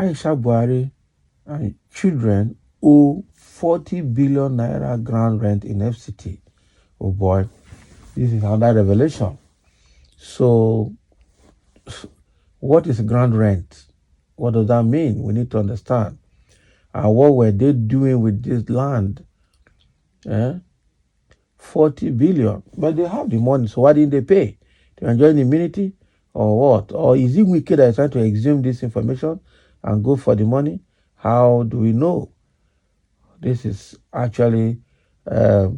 Aisha Buhari and children owe 40 billion naira ground rent in FCT. Oh boy, this is another revelation. So, what is ground rent? What does that mean? We need to understand. And what were they doing with this land? 40 billion. But they have the money, so why didn't they pay? To enjoy the immunity or what? Or is it Wike that is trying to exhume this information and go for the money? How do we know? This is actually, it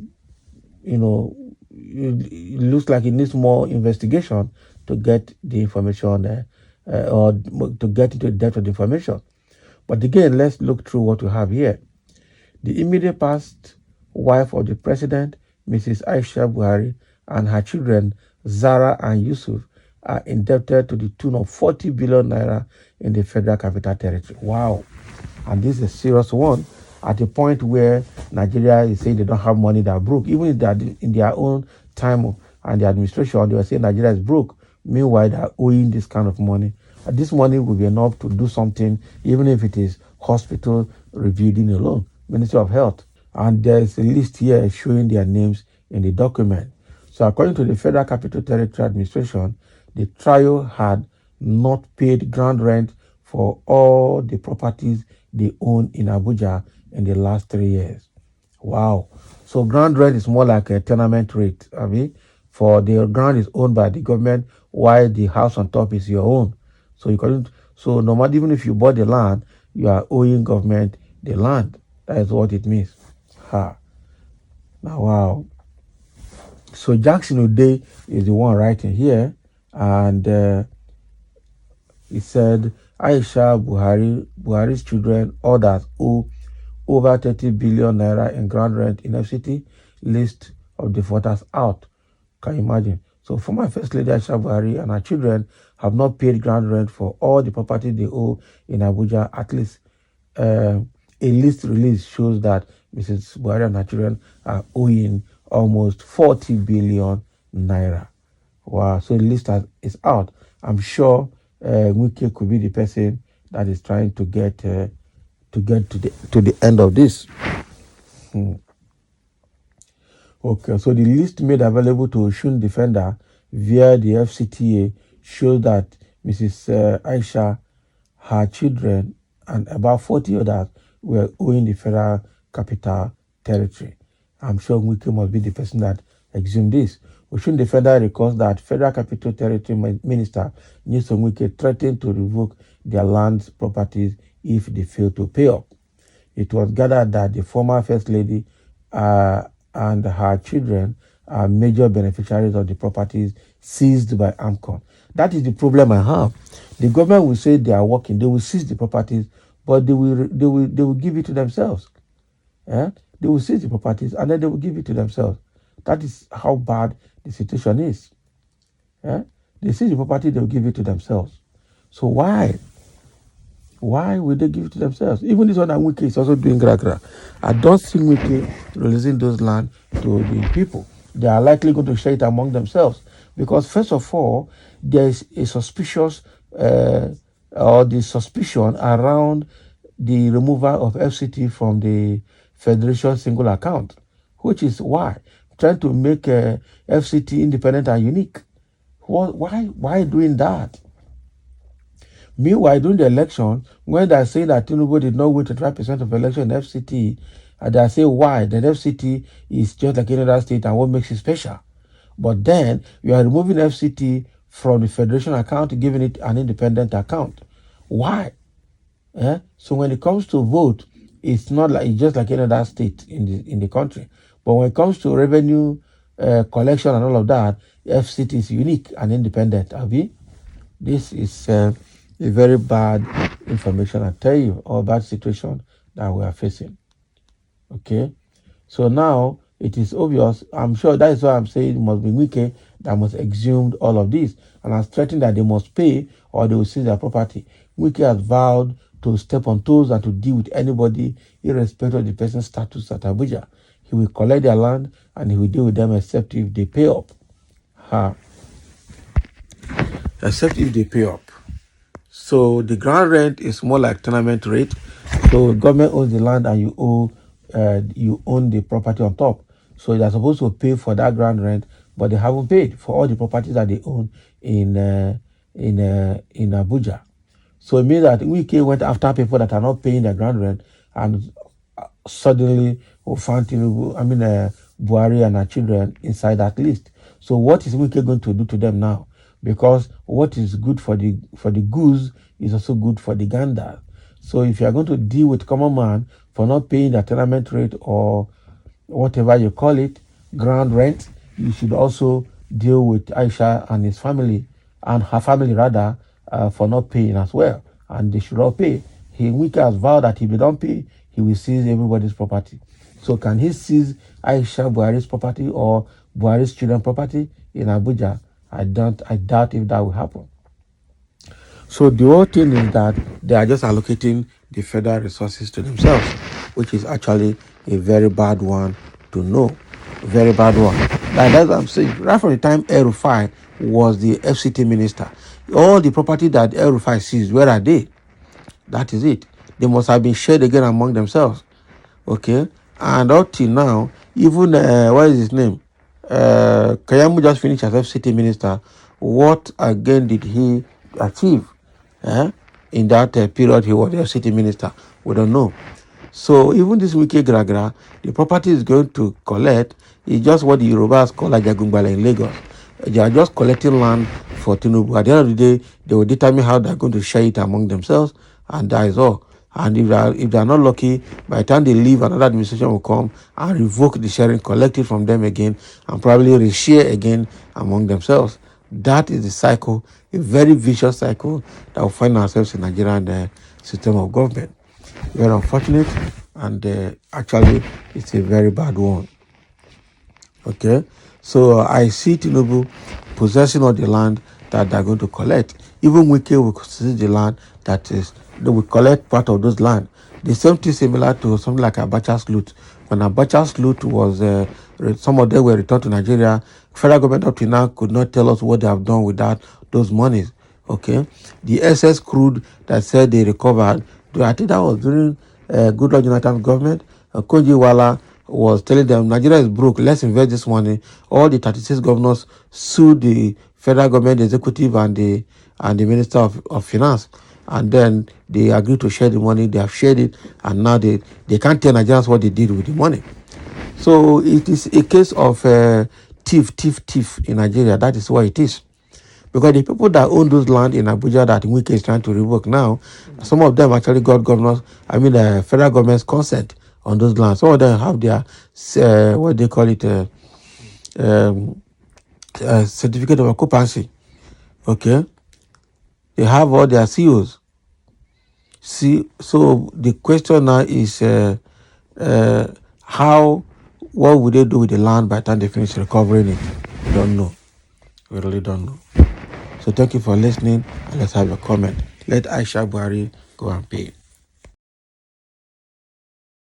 looks like it needs more investigation to get the information or to get into the depth of the information. But again, let's look through what we have here. The immediate past wife of the president, Mrs. Aisha Buhari, and her children, Zara and Yusuf, are indebted to the tune of 40 billion naira in the Federal Capital Territory. Wow. And this is a serious one at a point where Nigeria is saying they don't have money, they're broke. Even in their own time and the administration, they were saying Nigeria is broke. Meanwhile, they're owing this kind of money. And this money will be enough to do something, even if it is hospital rebuilding alone, Ministry of Health. And there's a list here showing their names in the document. So according to the Federal Capital Territory Administration, the trio had not paid ground rent for all the properties they own in Abuja in the last 3 years. Wow. So ground rent is more like a tenement rate. For the ground is owned by the government, while the house on top is your own. So no matter, even if you bought the land, you are owing government the land. That is what it means. Now, wow. So Jackson O'Day is the one writing here, and he said Aisha Buhari's children, others owe over 30 billion naira in ground rent in FCT. List of defaulters out. Can you imagine? So former First Lady Aisha Buhari and her children have not paid ground rent for all the property they owe in Abuja. At least a list release shows that Mrs. Buhari and her children are owing almost 40 billion naira. Wow! So the list is out. I'm sure Wike could be the person that is trying to get to the end of this. Okay, so the list made available to Oshun defender via the FCTA shows that Mrs. Aisha, her children, and about 40 others were owing the Federal Capital Territory. I'm sure Wike must be the person that exhumed this. Oshun defender records that Federal Capital Territory Minister Nyesom Wike threatened to revoke their land properties if they fail to pay up. It was gathered that the former First Lady and her children are major beneficiaries of the properties seized by AMCON. That is the problem I have. The government will say they are working, they will seize the properties, but they will give it to themselves. They will seize the properties and then they will give it to themselves. That is how bad the situation is. They seize the property, they will give it to themselves. So why? Why would they give it to themselves? Even this one that Wike is also doing gra. I don't see Wike releasing those land to the people. They are likely going to share it among themselves. Because first of all, there is a suspicion around the removal of FCT from the Federation single account, which is why trying to make FCT independent and unique. Why doing that? Meanwhile, during the election, when they are saying that Tinubu did not win 25% of election in FCT, and they say why? The FCT is just like any other state and what makes it special. But then you are removing FCT from the federation account, giving it an independent account. Why? So when it comes to vote, it's not like it's just like any other state in the country. But when it comes to revenue collection and all of that, FCT is unique and independent. This is a very bad information, I tell you, or bad situation that we are facing. Okay, so now it is obvious. I'm sure that is why I'm saying it must be Wike that must exhume all of this and has threatened that they must pay or they will seize their property. Wike has vowed to step on toes and to deal with anybody irrespective of the person's status at Abuja. He will collect their land and he will deal with them except if they pay up. Except if they pay up. So the ground rent is more like tenement rate. So government owns the land and you own the property on top. So they're supposed to pay for that ground rent, but they haven't paid for all the properties that they own in Abuja. So it means that Wike went after people that are not paying their ground rent, and suddenly we found Buhari and her children inside that list. So what is Wike going to do to them now? Because what is good for the goose is also good for the gander. So if you are going to deal with common man for not paying the tenement rate or whatever you call it, ground rent, you should also deal with Aisha and his family, and her family rather, for not paying as well. And they should all pay. Wike has vowed that if they don't pay, he will seize everybody's property. So can he seize Aisha Buhari's property or Buhari's children's property in Abuja? I doubt if that will happen. So the whole thing is that they are just allocating the federal resources to themselves, which is actually a very bad one to know. Very bad one. That's what I'm saying. Right from the time El-Rufai was the FCT minister, all the property that El-Rufai seized, where are they? That is it. They must have been shared again among themselves. Okay? And up till now, even, what is his name? Kayamu just finished as FCT minister. What again did he achieve in that period he was the FCT minister? We don't know. So even this Wike Gragra, the property is going to collect is just what the Yorubas call Ajagungbala in Lagos. They are just collecting land for Tinubu. At the end of the day, they will determine how they're going to share it among themselves, and that is all. And if they are not lucky, by the time they leave, another administration will come and revoke the sharing, collect it from them again, and probably reshare again among themselves. That is the cycle, a very vicious cycle that we find ourselves in Nigerian system of government. Very unfortunate, and actually, it's a very bad one. Okay, so I see Tinubu possessing all the land that they're going to collect. Even Wike will possess the land they will collect part of those land. The same thing similar to something like Abacha's loot. When Abacha's loot was, some of them were returned to Nigeria, federal government up to now could not tell us what they have done with those monies. Okay, the SS crude that said they recovered, I think that was during Goodluck Jonathan's government. Kojiwala was telling them Nigeria is broke, let's invest this money. All the 36 governors sued the federal government, the executive, and the minister of finance, and then they agreed to share the money. They have shared it, and now they can't tell Nigerians what they did with the money. So it is a case of thief in Nigeria. That is what it is. Because the people that own those land in Abuja that Wike is trying to revoke now, some of them actually got federal government's consent on those lands. Some of them have their, what they call it, certificate of occupancy. Okay? They have all their COs. So the question now is, what would they do with the land by the time they finish recovering it? We don't know. We really don't know. So thank you for listening, and let's have a comment. Let Aisha Buhari go and pay.